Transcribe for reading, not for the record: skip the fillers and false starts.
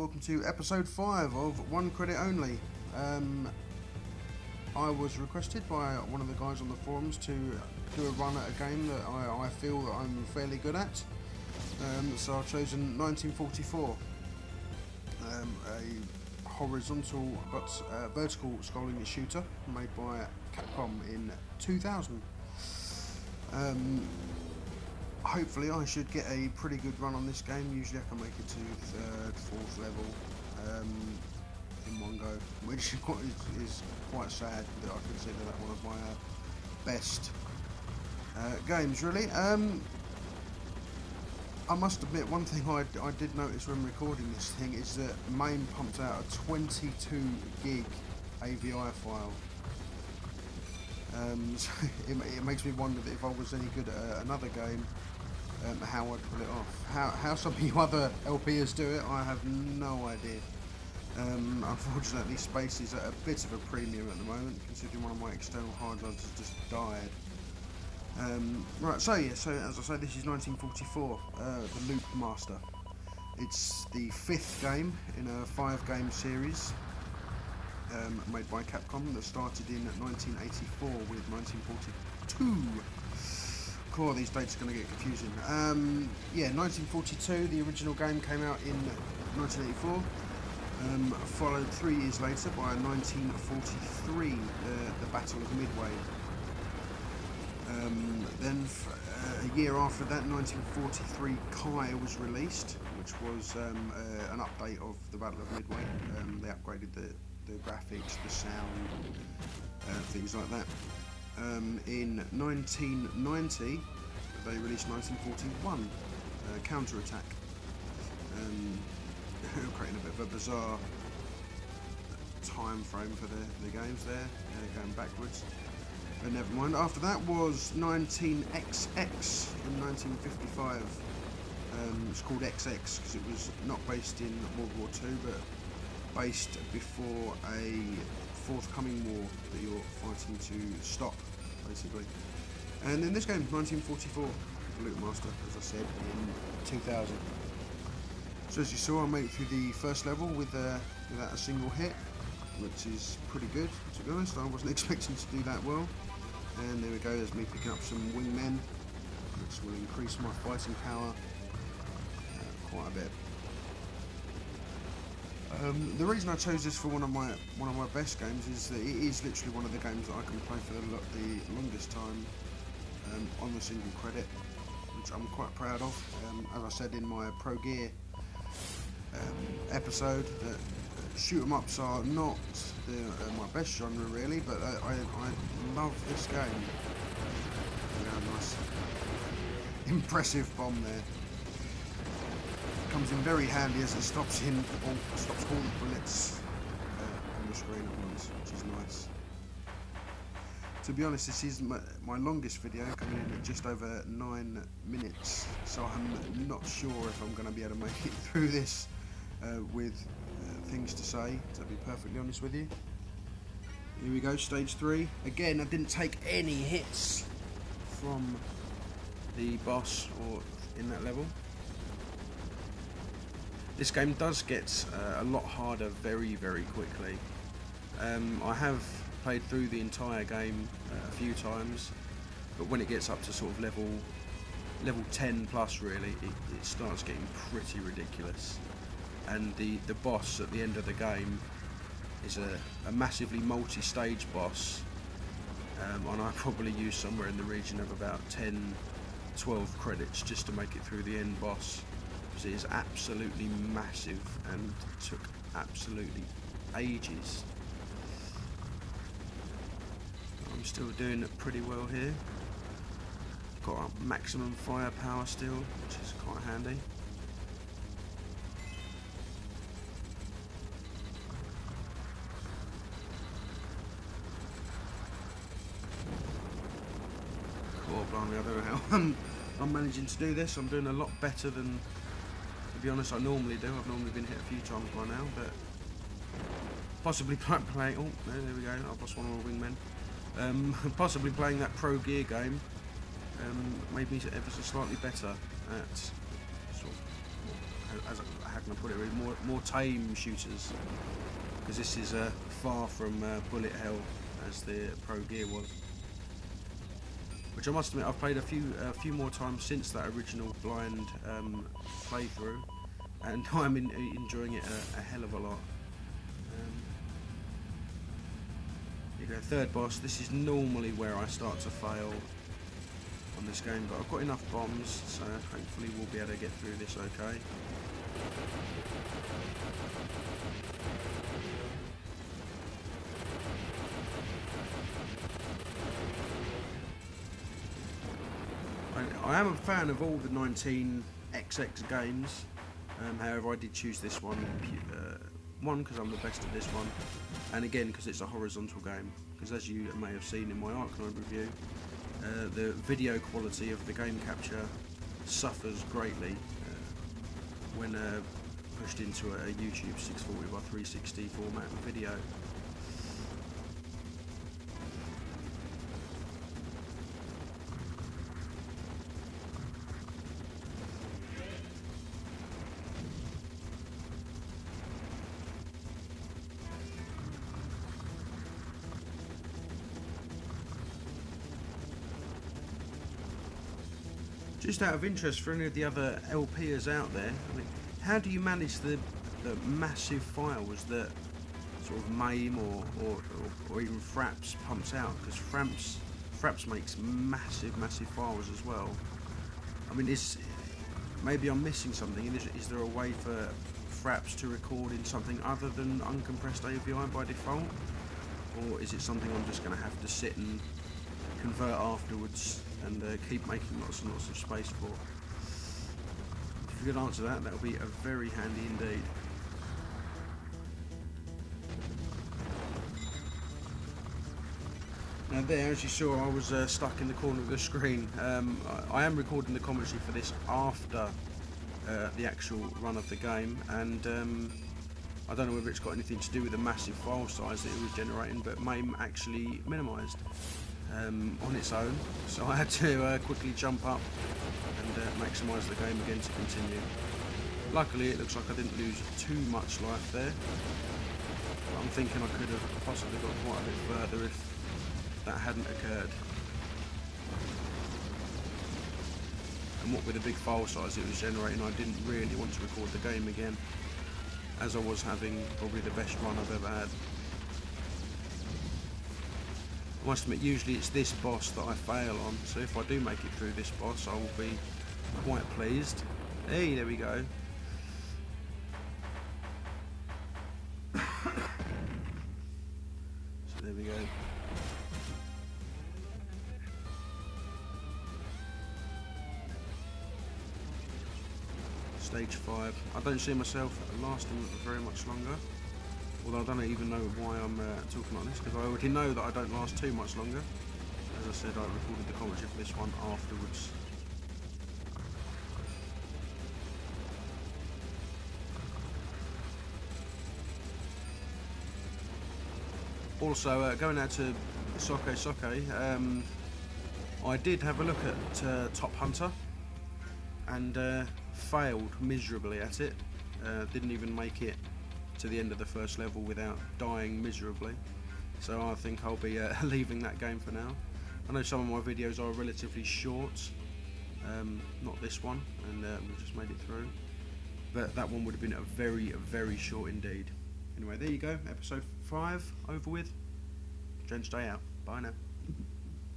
welcome to episode 5 of One Credit Only. I was requested by one of the guys on the forums to do a run at a game that I feel that I'm fairly good at. So I've chosen 1944, a horizontal but vertical scrolling shooter made by Capcom in 2000. Hopefully I should get a pretty good run on this game. Usually I can make it to 3rd, 4th level in one go, which is quite sad that I consider that one of my best games, really. I must admit, one thing I did notice when recording this thing is that MAME pumped out a 22 gig AVI file. So it makes me wonder that if I was any good at another game, how I'd pull it off. How some of you other LPers do it, I have no idea. Unfortunately, space is at a bit of a premium at the moment, considering one of my external hard drives has just died. Right, so as I say, this is 1944, the Loop Master. It's the 5th game in a 5-game series made by Capcom that started in 1984 with 1942. Cool, these dates are going to get confusing. Yeah, 1942, the original game came out in 1984, followed 3 years later by 1943, the Battle of Midway. Then a year after that, 1943, Kai was released, which was an update of the Battle of Midway. They upgraded the graphics, the sound, things like that. In 1990, they released 1941, Counter-Attack, creating a bit of a bizarre time frame for the games there, going backwards. But never mind. After that was 19XX in 1955. It's called XX because it was not based in World War II, but based before a forthcoming war that you're fighting to stop, basically. And in this game, 1944, Loop Master, as I said, in 2000. So as you saw, I made it through the first level without a single hit, which is pretty good, to be honest. I wasn't expecting to do that well. And there we go, there's me picking up some wingmen, which will increase my fighting power quite a bit. The reason I chose this for one of my best games is that it is literally one of the games that I can play for the longest time on the single credit, which I'm quite proud of. As I said in my Pro Gear episode, that shoot 'em ups are not my best genre really, but I love this game. Yeah, nice, impressive bomb there. Comes in very handy as it stops all the bullets on the screen at once, which is nice. To be honest, this is my longest video, coming in at just over 9 minutes, so I'm not sure if I'm going to be able to make it through this with things to say, to be perfectly honest with you. Here we go, stage 3. Again, I didn't take any hits from the boss or in that level. This game does get a lot harder very, very quickly. I have played through the entire game a few times, but when it gets up to sort of level 10 plus, really, it starts getting pretty ridiculous. And the boss at the end of the game is a massively multi-stage boss, and I probably used somewhere in the region of about 10-12 credits just to make it through the end boss, because it is absolutely massive and took absolutely ages. I'm still doing it pretty well here. Got maximum firepower still, which is quite handy. Blimey, I don't know how I'm managing to do this. I'm doing a lot better than, to be honest, I normally do. I've normally been hit a few times by now, but possibly playing. Oh, no, there we go. I've lost one of my wingmen. Possibly playing that Pro Gear game made me ever so slightly better at sort of how can I put it, really more tame shooters, because this is far from bullet hell as the Pro Gear was. Which I must admit, I've played a few more times since that original blind playthrough, and I'm enjoying it a hell of a lot. Here you go, third boss. This is normally where I start to fail on this game, but I've got enough bombs, so hopefully we'll be able to get through this okay. I am a fan of all the 19XX games, however I did choose this one, because I'm the best at this one, and again because it's a horizontal game, because as you may have seen in my Arknight review, the video quality of the game capture suffers greatly when pushed into a YouTube 640 by 360 format video. Just out of interest for any of the other LPers out there, I mean, how do you manage the massive files that sort of MAME or even Fraps pumps out? Because Fraps makes massive files as well. I mean, maybe I'm missing something. Is there a way for Fraps to record in something other than uncompressed AVI by default? Or is it something I'm just going to have to sit and convert afterwards and keep making lots and lots of space for? If you could answer that, that would be a very handy indeed. Now there, as you saw, I was stuck in the corner of the screen. I am recording the commentary for this after the actual run of the game, and I don't know whether it's got anything to do with the massive file size that it was generating, but MAME actually minimised on its own, so I had to quickly jump up and maximise the game again to continue. Luckily it looks like I didn't lose too much life there, but I'm thinking I could have possibly got quite a bit further if that hadn't occurred. And what with the big file size it was generating, I didn't really want to record the game again, as I was having probably the best run I've ever had. I must admit, usually it's this boss that I fail on, so if I do make it through this boss, I will be quite pleased. Hey, there we go. So there we go. Stage 5. I don't see myself lasting very much longer. Although I don't even know why I'm talking like this, because I already know that I don't last too much longer. As I said, I recorded the commentary for this one afterwards. Also, going out to Soke, I did have a look at Top Hunter and failed miserably at it. Didn't even make it to the end of the first level without dying miserably, so I think I'll be leaving that game for now. I know some of my videos are relatively short, not this one, and we just made it through, but that one would have been a very short indeed. Anyway, there you go, episode 5 over with. Jen, stay out. Bye now.